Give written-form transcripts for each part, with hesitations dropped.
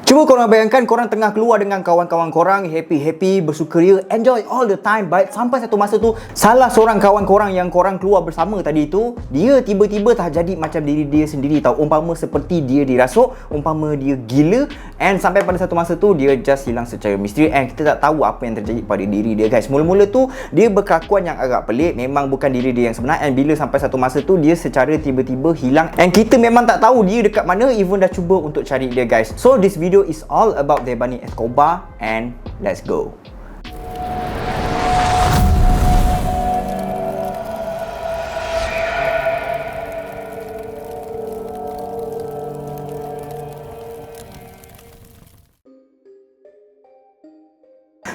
Cuba korang bayangkan korang tengah keluar dengan kawan-kawan korang, happy-happy, bersukaria, enjoy all the time, baik sampai satu masa tu salah seorang kawan korang yang korang keluar bersama tadi tu, dia tiba-tiba tak jadi macam diri dia sendiri tau. Umpama seperti dia dirasuk, umpama dia gila, and sampai pada satu masa tu dia just hilang secara misteri and kita tak tahu apa yang terjadi pada diri dia guys. Mula-mula tu dia berkelakuan yang agak pelik, memang bukan diri dia yang sebenar, and bila sampai satu masa tu dia secara tiba-tiba hilang and kita memang tak tahu dia dekat mana, even dah cuba untuk cari dia guys. So this video is all about Debani Escobar and let's go.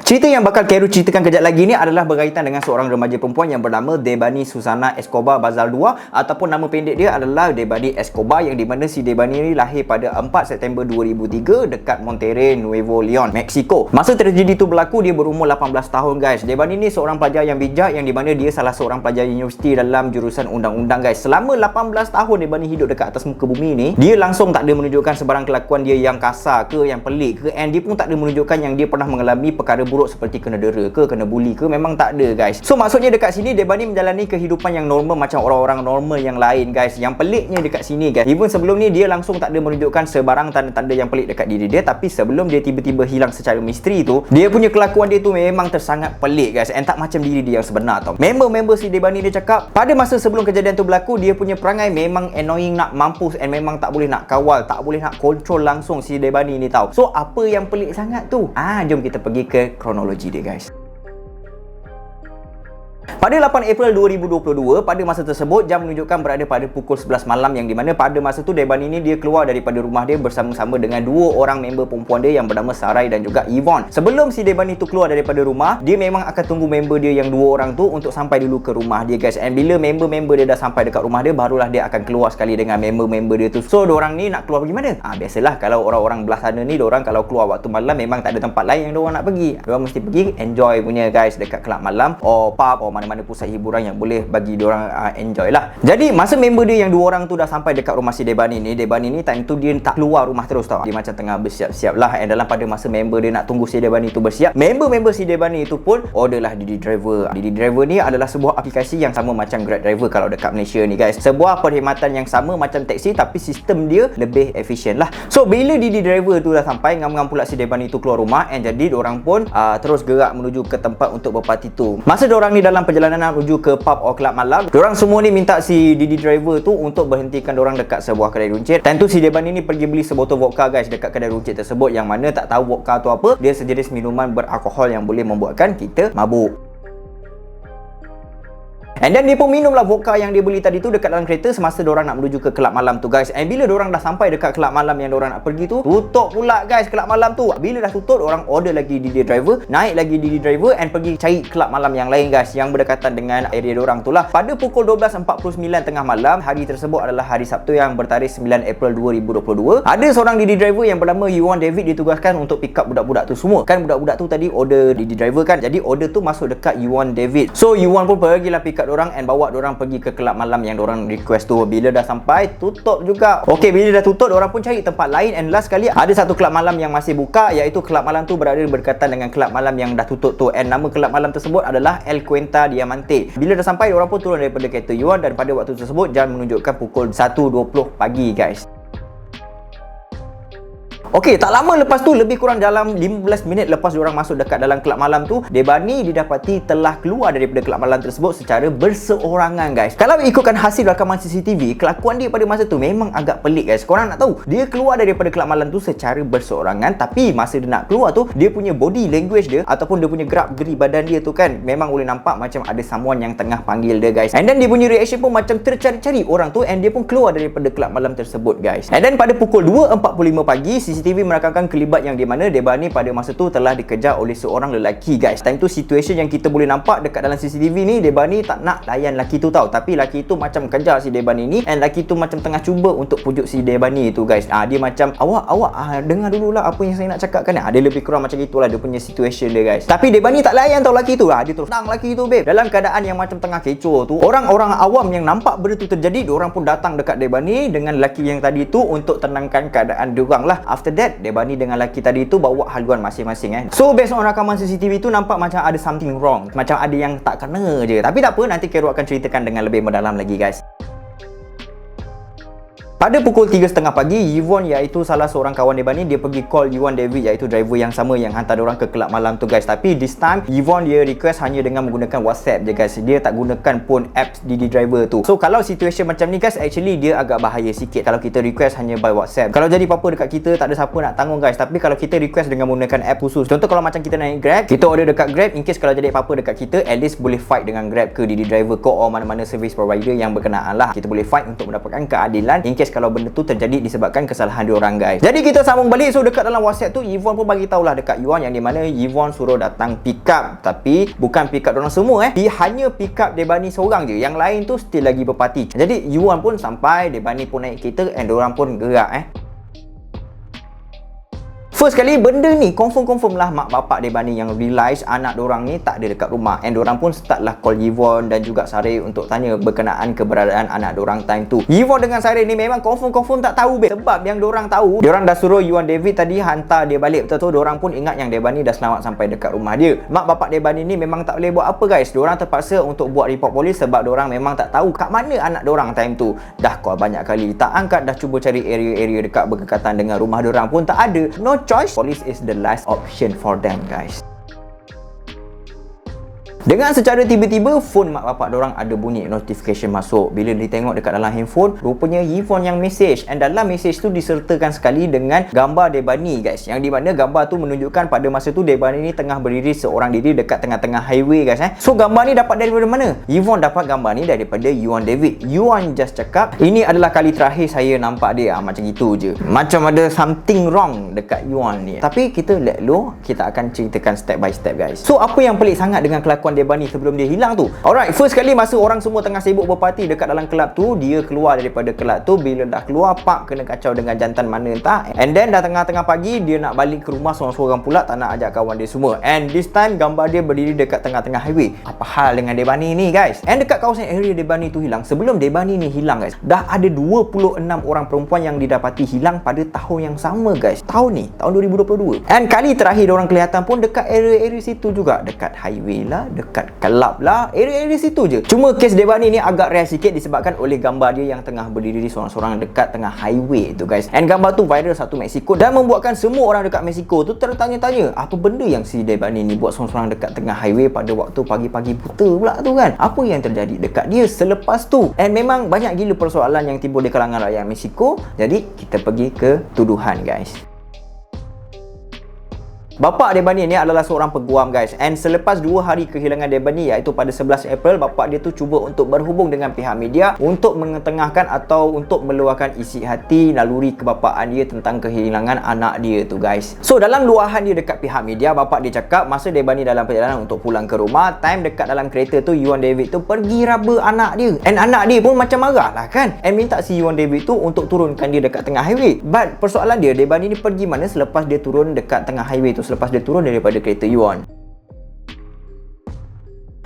Cerita yang bakal Khairul ceritakan kejap lagi ni adalah berkaitan dengan seorang remaja perempuan yang bernama Debani Susana Escobar Bazal II, ataupun nama pendek dia adalah Debani Escobar, yang di mana si Debani ni lahir pada 4 September 2003 dekat Monterrey, Nuevo Leon, Mexico. Masa tragedi tu berlaku dia berumur 18 tahun guys. Debani ni seorang pelajar yang bijak, yang di mana dia salah seorang pelajar universiti dalam jurusan undang-undang guys. Selama 18 tahun Debani hidup dekat atas muka bumi ni, dia langsung tak ada menunjukkan sebarang kelakuan dia yang kasar ke, yang pelik ke, and dia pun tak ada menunjukkan yang dia pernah mengalami perkara buruk seperti kena dera ke, kena bully ke, memang tak ada guys. So maksudnya dekat sini Debani menjalani kehidupan yang normal macam orang-orang normal yang lain guys. Yang peliknya dekat sini guys, even sebelum ni dia langsung tak ada menunjukkan sebarang tanda-tanda yang pelik dekat diri dia, tapi sebelum dia tiba-tiba hilang secara misteri tu, dia punya kelakuan dia tu memang tersangat pelik guys, and tak macam diri dia yang sebenar tau. Member-member si Debani dia cakap pada masa sebelum kejadian tu berlaku, dia punya perangai memang annoying nak mampus, and memang tak boleh nak kawal, tak boleh nak kontrol langsung si Debani ni tau. So apa yang pelik sangat tu? Jom kita pergi ke kronologi dia guys. Pada 8 April 2022, pada masa tersebut jam menunjukkan berada pada pukul 11 malam, yang di mana pada masa tu Debani ni dia keluar daripada rumah dia bersama-sama dengan dua orang member perempuan dia yang bernama Sarai dan juga Yvonne. Sebelum si Debani tu keluar daripada rumah, dia memang akan tunggu member dia yang dua orang tu untuk sampai dulu ke rumah dia guys. And bila member-member dia dah sampai dekat rumah dia, barulah dia akan keluar sekali dengan member-member dia tu. So diorang ni nak keluar pergi mana? Biasalah kalau orang-orang belah sana ni, diorang kalau keluar waktu malam memang tak ada tempat lain yang diorang nak pergi. Diorang mesti pergi enjoy punya guys dekat kelab malam or pub or mana-mana pusat hiburan yang boleh bagi diorang enjoy lah. Jadi masa member dia yang dua orang tu dah sampai dekat rumah si Debani ni time tu dia tak keluar rumah terus tau. Dia macam tengah bersiap-siap lah, and dalam pada masa member dia nak tunggu si Debani tu bersiap, member-member si Debani tu pun order lah Didi Driver. Didi Driver ni adalah sebuah aplikasi yang sama macam Grab Driver kalau dekat Malaysia ni guys. Sebuah perkhidmatan yang sama macam taksi, tapi sistem dia lebih efisien lah. So bila Didi Driver tu dah sampai, ngam-ngam pula si Debani tu keluar rumah, and jadi diorang pun terus gerak menuju ke tempat untuk berparti tu. Masa diorang ni dalam perjalanan menuju ke pub atau kelab malam, diorang semua ni minta si Didi Driver tu untuk berhentikan diorang dekat sebuah kedai runcit. Tentu si Debani ni pergi beli sebotol vodka guys dekat kedai runcit tersebut, yang mana tak tahu vodka tu apa. Dia sejenis minuman beralkohol yang boleh membuatkan kita mabuk. And then dia pun minumlah vodka yang dia beli tadi tu dekat dalam kereta semasa diorang nak menuju ke kelab malam tu guys. And bila diorang dah sampai dekat kelab malam yang diorang nak pergi tu, tutup pula guys kelab malam tu. Bila dah tutup, diorang order lagi Didi Driver, naik lagi Didi Driver and pergi cari kelab malam yang lain guys, yang berdekatan dengan area diorang tu lah. Pada pukul 12.49 tengah malam, hari tersebut adalah hari Sabtu yang bertarikh 9 April 2022. Ada seorang Didi Driver yang bernama Yuan David ditugaskan untuk pick up budak-budak tu semua. Kan budak-budak tu tadi order Didi Driver kan, jadi order tu masuk dekat Yuan David. So Yuan pun pergilah pick up diorang and bawa diorang pergi ke kelab malam yang diorang request tu. Bila dah sampai, tutup juga. Okey, bila dah tutup, diorang pun cari tempat lain, and last sekali ada satu kelab malam yang masih buka, iaitu kelab malam tu berada berdekatan dengan kelab malam yang dah tutup tu, and nama kelab malam tersebut adalah El Cuenta Diamante. Bila dah sampai, diorang pun turun daripada kereta Yuan, dan pada waktu tersebut jam menunjukkan pukul 1.20 pagi guys. Okey, tak lama lepas tu, lebih kurang dalam 15 minit lepas diorang masuk dekat dalam kelab malam tu, Debani didapati telah keluar daripada kelab malam tersebut secara berseorangan guys. Kalau ikutkan hasil rakaman CCTV, kelakuan dia pada masa tu memang agak pelik guys. Korang nak tahu, dia keluar daripada kelab malam tu secara berseorangan, tapi masa dia nak keluar tu, dia punya body language dia ataupun dia punya gerak-geri badan dia tu kan, memang boleh nampak macam ada someone yang tengah panggil dia guys. And then dia punya reaction pun macam tercari-cari orang tu, and dia pun keluar daripada kelab malam tersebut guys. And then pada pukul 2.45 pagi, CCTV merakamkan kelibat yang di mana Debani pada masa tu telah dikejar oleh seorang lelaki guys. Time tu situation yang kita boleh nampak dekat dalam CCTV ni, Debani tak nak layan lelaki tu tau, tapi lelaki tu macam kejar si Debani ni, and lelaki tu macam tengah cuba untuk pujuk si Debani tu guys. Dia macam awak dengar dululah apa yang saya nak cakapkan. Dia lebih kurang macam itulah dia punya situation dia guys. Tapi Debani tak layan tau lelaki tu. Dia terus tang lelaki tu babe. Dalam keadaan yang macam tengah kecoh tu, orang-orang awam yang nampak benda tu terjadi, diorang pun datang dekat Debani dengan lelaki yang tadi tu untuk tenangkan keadaan diorang lah. After after that Debani dengan lelaki tadi tu bawa haluan masing-masing So based on rakaman CCTV tu nampak macam ada something wrong, macam ada yang tak kena je. Tapi tak apa, nanti Khairul akan ceritakan dengan lebih mendalam lagi guys. Pada pukul 3.30 pagi, Yvonne iaitu salah seorang kawan Debani, dia pergi call Yuan David iaitu driver yang sama yang hantar diorang ke kelab malam tu guys. Tapi this time Yvonne dia request hanya dengan menggunakan WhatsApp je guys. Dia tak gunakan pun apps Didi Driver tu. So kalau situation macam ni guys, actually dia agak bahaya sikit kalau kita request hanya by WhatsApp. Kalau jadi apa-apa dekat kita, tak ada siapa nak tanggung guys. Tapi kalau kita request dengan menggunakan app khusus, contoh kalau macam kita naik Grab, kita order dekat Grab, in case kalau jadi apa-apa dekat kita, at least boleh fight dengan Grab ke Didi Driver ke or mana-mana service provider yang berkenaan lah. Kita boleh fight untuk mendapatkan keadilan in case kalau benda tu terjadi disebabkan kesalahan diorang guys. Jadi kita sambung balik. So dekat dalam WhatsApp tu Yvonne pun bagi tahulah dekat Yuan yang di mana Yvonne suruh datang pick up, tapi bukan pick up diorang semua Dia hanya pick up Debani seorang je. Yang lain tu still lagi berparti. Jadi Yuan pun sampai, Debani pun naik kereta and diorang pun gerak First kali benda ni confirm lah mak bapak Debani yang realise anak diorang ni tak ada dekat rumah. And diorang pun start lah call Yvonne dan juga Sareh untuk tanya berkenaan keberadaan anak diorang time tu. Yvonne dengan Sareh ni memang confirm tak tahu sebab yang diorang tahu, diorang dah suruh Yuan David tadi hantar dia balik. Betul-betul diorang pun ingat yang Debani dah selamat sampai dekat rumah dia. Mak bapak Debani ni memang tak boleh buat apa guys. Diorang terpaksa untuk buat report polis sebab diorang memang tak tahu kat mana anak diorang time tu. Dah call banyak kali tak angkat, dah cuba cari area-area dekat berdekatan dengan rumah diorang pun tak ada. No choice, police is the last option for them guys. Dengan secara tiba-tiba, phone mak bapak diorang ada bunyi notification masuk. Bila ditengok dekat dalam handphone, rupanya Yvonne yang message. And dalam message tu disertakan sekali dengan gambar Debani guys. Yang di mana gambar tu menunjukkan pada masa tu Debani ni tengah berdiri seorang diri dekat tengah-tengah highway guys So gambar ni dapat daripada mana? Yvonne dapat gambar ni daripada Yuan David. Yuan just cakap, ini adalah kali terakhir saya nampak dia. Macam itu je. Macam ada something wrong dekat Yuan ni. Tapi kita let low, kita akan ceritakan step by step guys. So apa yang pelik sangat dengan kelakuan Debani sebelum dia hilang tu? Alright, first kali masa orang semua tengah sibuk berparti dekat dalam kelab tu, dia keluar daripada kelab tu. Bila dah keluar, pak kena kacau dengan jantan mana entah. And then dah tengah-tengah pagi, dia nak balik ke rumah seorang-seorang pula, tak nak ajak kawan dia semua. And this time gambar dia berdiri dekat tengah-tengah highway. Apa hal dengan Debani ni guys? And dekat kawasan area Debani tu hilang, sebelum Debani ni hilang guys, dah ada 26 orang perempuan yang didapati hilang pada tahun yang sama guys. Tahun ni, tahun 2022. And kali terakhir diorang kelihatan pun dekat area-area situ juga, dekat highway lah, dekat kelab lah, area-area situ je. Cuma kes Debani ni agak rare sikit disebabkan oleh gambar dia yang tengah berdiri seorang-seorang dekat tengah highway tu guys. And gambar tu viral satu Mexico dan membuatkan semua orang dekat Mexico tu tertanya-tanya, apa benda yang si Debani ni buat seorang-seorang dekat tengah highway pada waktu pagi-pagi buta pula tu kan? Apa yang terjadi dekat dia selepas tu? And memang banyak gila persoalan yang timbul di kalangan rakyat Mexico. Jadi kita pergi ke tuduhan guys. Bapak Debani ni adalah seorang peguam guys. And selepas 2 hari kehilangan Debani, iaitu pada 11 April, bapak dia tu cuba untuk berhubung dengan pihak media untuk mengetengahkan atau untuk meluahkan isi hati naluri kebapaan dia tentang kehilangan anak dia tu guys. So dalam luahan dia dekat pihak media, bapak dia cakap masa Debani dalam perjalanan untuk pulang ke rumah, time dekat dalam kereta tu Yuan David tu pergi raba anak dia. And anak dia pun macam marah lah kan, and minta si Yuan David tu untuk turunkan dia dekat tengah highway. But persoalan dia, Debani ni pergi mana selepas dia turun dekat tengah highway tu, selepas dia turun daripada kereta Yuan.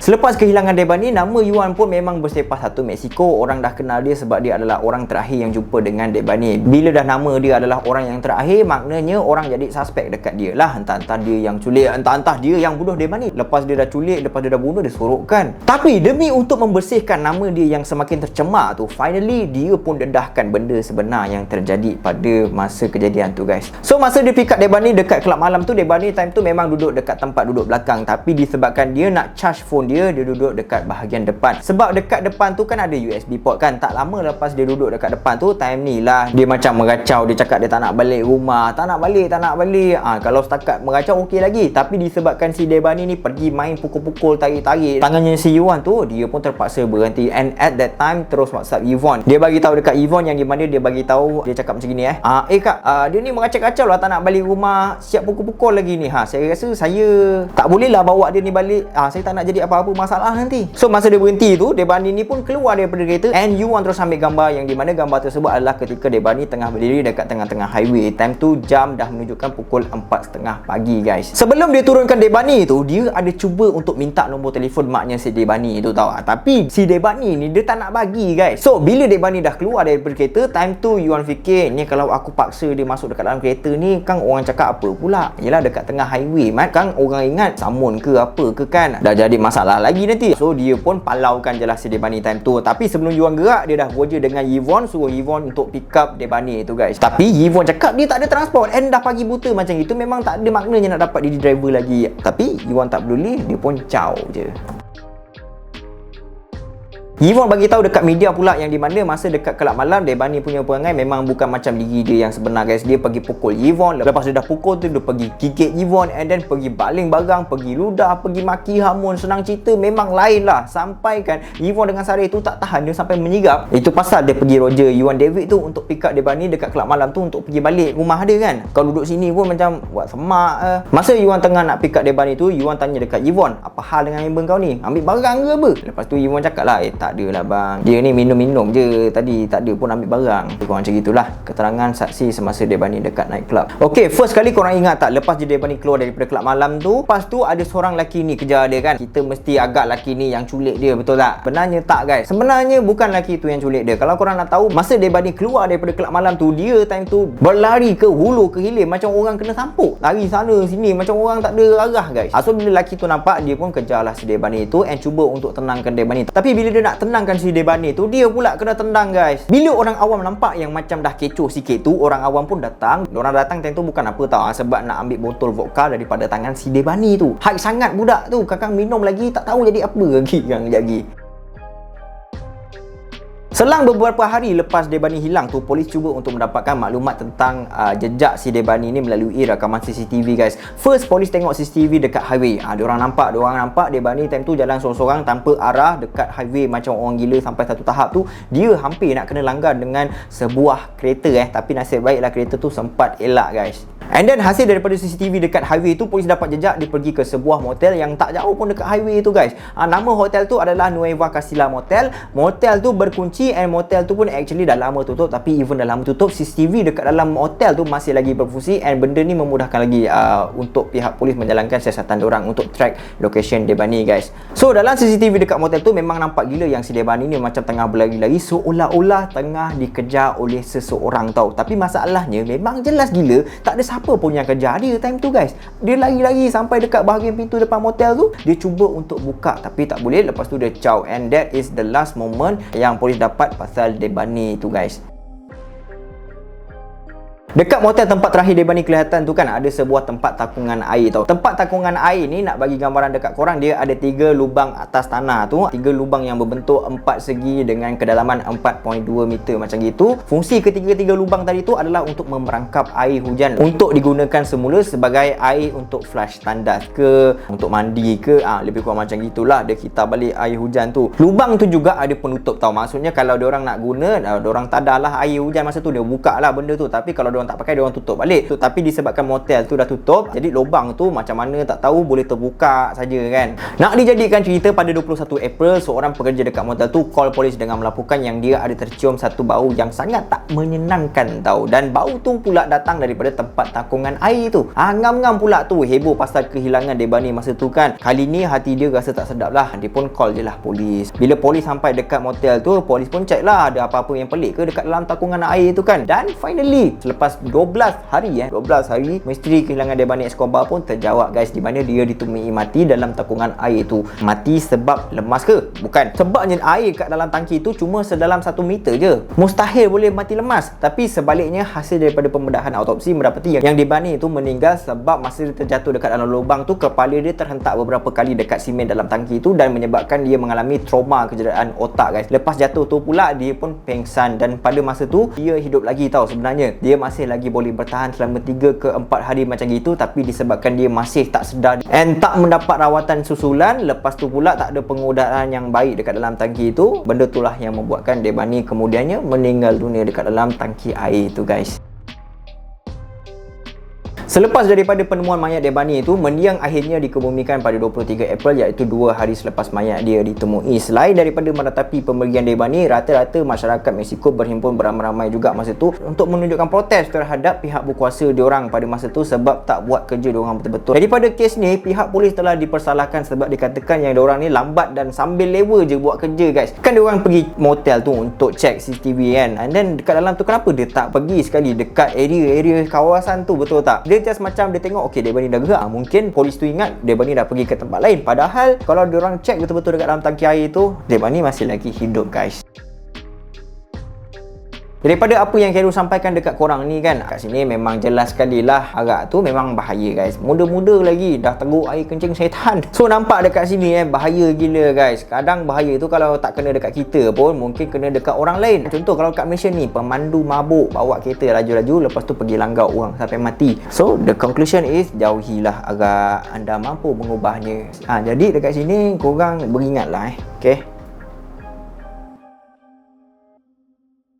Selepas kehilangan Debani, nama Yuan pun memang bersepah satu Mexico. Orang dah kenal dia sebab dia adalah orang terakhir yang jumpa dengan Debani. Bila dah nama dia adalah orang yang terakhir, maknanya orang jadi suspek dekat dia lah. Entah-entah dia yang culik, entah-entah dia yang bunuh Debani. Lepas dia dah culik, lepas dia dah bunuh, dia sorokkan. Tapi demi untuk membersihkan nama dia yang semakin tercemar tu, finally dia pun dedahkan benda sebenar yang terjadi pada masa kejadian tu guys. So masa dia pick up Debani dekat kelab malam tu, Debani time tu memang duduk dekat tempat duduk belakang. Tapi disebabkan dia nak charge phone dia duduk dekat bahagian depan. Sebab dekat depan tu kan ada USB port kan. Tak lama lepas dia duduk dekat depan tu, time ni lah dia macam meracau. Dia cakap dia tak nak balik rumah, tak nak balik. Kalau setakat meracau okey lagi. Tapi disebabkan si Debani ni pergi main pukul-pukul, tarik-tarik tangannya si Yuan tu, dia pun terpaksa berhenti. And at that time terus WhatsApp Yvonne. Dia bagi tahu dekat Yvonne yang di mana dia bagi tahu, dia cakap macam gini kak, dia ni meracau-racau lah, tak nak balik rumah, siap pukul-pukul lagi ni. Saya rasa saya tak boleh lah bawa dia ni balik. Saya tak nak jadi apa-apa apa masalah nanti. So masa dia berhenti tu, Debani ni pun keluar daripada kereta and Yuan terus ambil gambar, yang di mana gambar tersebut adalah ketika Debani tengah berdiri dekat tengah-tengah highway. Time tu jam dah menunjukkan pukul 4.30 pagi guys. Sebelum dia turunkan Debani tu, dia ada cuba untuk minta nombor telefon maknya si Debani tu tahu. Tapi si Debani ni dia tak nak bagi guys. So bila Debani dah keluar daripada kereta, time tu Yuan fikir, ni kalau aku paksa dia masuk dekat dalam kereta ni, kan orang cakap apa pula? Yelah dekat tengah highway mat, kan orang ingat samun ke apa ke kan, dah jadi masalah lagi nanti. So dia pun palaukan je lah si Debani time tu. Tapi sebelum Yuan gerak, dia dah boja dengan Yvonne, suruh Yvonne untuk pick up Debani tu guys. Tapi Yvonne cakap dia tak ada transport and dah pagi buta macam itu, memang tak ada maknanya nak dapat jadi driver lagi. Tapi Yvonne tak peduli, dia pun caw je. Yvonne bagi tahu dekat media pula yang di mana masa dekat kelab malam, Debani punya perangai memang bukan macam diri dia yang sebenar guys. Dia pergi pukul Yvonne, lepas dia dah pukul tu dia pergi gigit Yvonne and then pergi baling barang, pergi ludah, pergi maki hamun. Senang cerita memang lain lah. Sampai kan Yvonne dengan Sarah tu tak tahan, dia sampai menyigap. Itu pasal dia pergi Roger Yuan David tu untuk pick up Debani dekat kelab malam tu untuk pergi balik rumah dia kan. Kalau duduk sini pun macam buat semak. Masa Yuan tengah nak pick up Debani tu, Yuan tanya dekat Yvonne, apa hal dengan member kau ni? Ambil barang ke apa? Lepas tu Yvonne cakap lah, tak adalah bang, dia ni minum-minum je tadi, tak ada pun ambil barang. Kurang macam gitulah keterangan saksi semasa Debani dekat night club. Okay, first kali korang ingat tak, lepas je Debani keluar daripada kelab malam tu, lepas tu ada seorang lelaki ni kejar dia kan. Kita mesti agak lelaki ni yang culik dia, betul tak? Sebenarnya tak guys, sebenarnya bukan lelaki tu yang culik dia. Kalau korang nak tahu, masa Debani keluar daripada kelab malam tu, dia time tu berlari ke hulu ke hilir macam orang kena sampuk, lari sana sini macam orang tak ada arah guys. So bila lelaki tu nampak, dia pun kejarlah si Debani tu and cuba untuk tenangkan Debani. Tapi bila dia nak tenangkan si Debani tu, dia pula kena tendang guys. Bila orang awam nampak yang macam dah kecoh sikit tu, orang awam pun datang. Orang datang time tu bukan apa tau, sebab nak ambil botol vodka daripada tangan si Debani tu. Hype sangat budak tu, kakang minum lagi tak tahu jadi apa lagi kan lagi. Selang beberapa hari lepas Debani hilang tu, polis cuba untuk mendapatkan maklumat tentang jejak si Debani ni melalui rakaman CCTV guys. First, polis tengok CCTV dekat highway. Diorang nampak Debani time tu jalan sorang-sorang tanpa arah dekat highway macam orang gila. Sampai satu tahap tu, dia hampir nak kena langgar dengan sebuah kereta tapi nasib baiklah kereta tu sempat elak guys. And then hasil daripada CCTV dekat highway tu, polis dapat jejak dia pergi ke sebuah motel yang tak jauh pun dekat highway tu guys. Nama hotel tu adalah Nueva Casilla Motel. Motel tu berkunci and motel tu pun actually dah lama tutup. Tapi even dah lama tutup, CCTV dekat dalam motel tu masih lagi berfungsi and benda ni memudahkan lagi untuk pihak polis menjalankan siasatan diorang untuk track location Debani guys. So dalam CCTV dekat motel tu memang nampak gila yang si Debani ni macam tengah berlari-lari seolah-olah tengah dikejar oleh seseorang tau. Tapi masalahnya memang jelas gila, tak ada siapa pun yang kejar dia time tu guys. Dia lari-lari sampai dekat bahagian pintu depan motel tu, dia cuba untuk buka tapi tak boleh. Lepas tu dia caw and that is the last moment yang polis dapat pasal Debani tu guys. Dekat motel tempat terakhir Debani kelihatan tu kan, ada sebuah tempat takungan air tau. Tempat takungan air ni, nak bagi gambaran dekat korang, dia ada 3 lubang atas tanah tu. 3 lubang yang berbentuk 4 segi dengan kedalaman 4.2 meter macam gitu. Fungsi ketiga-tiga lubang tadi tu adalah untuk memerangkap air hujan untuk digunakan semula sebagai air untuk flush tandas ke, untuk mandi ke, lebih kurang macam gitulah. Dia kita balik air hujan tu. Lubang tu juga ada penutup tau. Maksudnya kalau diorang nak guna, diorang tak adalah air hujan masa tu, dia buka lah benda tu. Tapi kalau diorang tak pakai, diorang tutup balik tu. Tapi disebabkan motel tu dah tutup, jadi lubang tu macam mana tak tahu, boleh terbuka saja kan. Nak dijadikan cerita, pada 21 April seorang pekerja dekat motel tu call polis dengan melaporkan yang dia ada tercium satu bau yang sangat tak menyenangkan tau. Dan bau tu pula datang daripada tempat takungan air tu. Ngam-ngam pula tu heboh pasal kehilangan Debani masa tu kan. Kali ni hati dia rasa tak sedap lah, dia pun call je lah polis. Bila polis sampai dekat motel tu, polis pun check lah ada apa-apa yang pelik ke dekat dalam takungan air tu kan. Dan finally selepas 12 hari misteri kehilangan Debani Escobar pun terjawab guys, di mana dia ditemui mati dalam takungan air tu. Mati sebab lemas ke? Bukan. Sebabnya air kat dalam tangki tu cuma sedalam 1 meter je, mustahil boleh mati lemas. Tapi sebaliknya, hasil daripada pembedahan autopsi mendapati yang Debani tu meninggal sebab masa dia terjatuh dekat dalam lubang tu, kepala dia terhentak beberapa kali dekat simen dalam tangki tu dan menyebabkan dia mengalami trauma kecederaan otak guys. Lepas jatuh tu pula dia pun pengsan, dan pada masa tu dia hidup lagi tau. Sebenarnya dia masih lagi boleh bertahan selama 3 ke 4 hari macam gitu, tapi disebabkan dia masih tak sedar and tak mendapat rawatan susulan, lepas tu pula tak ada pengudaan yang baik dekat dalam tangki itu, benda itulah yang membuatkan Debani kemudiannya meninggal dunia dekat dalam tangki air itu guys. Selepas daripada penemuan mayat Debani itu, mendiang akhirnya dikebumikan pada 23 April, iaitu 2 hari selepas mayat dia ditemui. Selain daripada meratapi pemerian Debani, rata-rata masyarakat Mexico berhimpun beramai-ramai juga masa tu untuk menunjukkan protes terhadap pihak berkuasa diorang pada masa tu sebab tak buat kerja diorang betul-betul. Daripada kes ni, pihak polis telah dipersalahkan sebab dikatakan yang diorang ni lambat dan sambil lewa je buat kerja, guys. Kan diorang pergi motel tu untuk check CCTV kan, and then dekat dalam tu kenapa dia tak pergi sekali dekat area kawasan tu, betul tak? Dia just macam dia tengok okey Debani dah gerak, mungkin polis tu ingat Debani dah pergi ke tempat lain, padahal kalau diorang check betul-betul dekat dalam tangki air tu, Debani masih lagi hidup, guys. Daripada apa yang Khairul sampaikan dekat korang ni kan, kat sini memang jelas sekali lah arak tu memang bahaya, guys. Muda-muda lagi dah teruk air kencing syaitan. So nampak dekat sini bahaya gila, guys. Kadang bahaya tu kalau tak kena dekat kita pun mungkin kena dekat orang lain. Contoh kalau kat Malaysia ni, pemandu mabuk bawa kereta laju-laju lepas tu pergi langgau orang sampai mati. So the conclusion is jauhilah arak anda mampu mengubahnya. Jadi dekat sini korang beringatlah okay.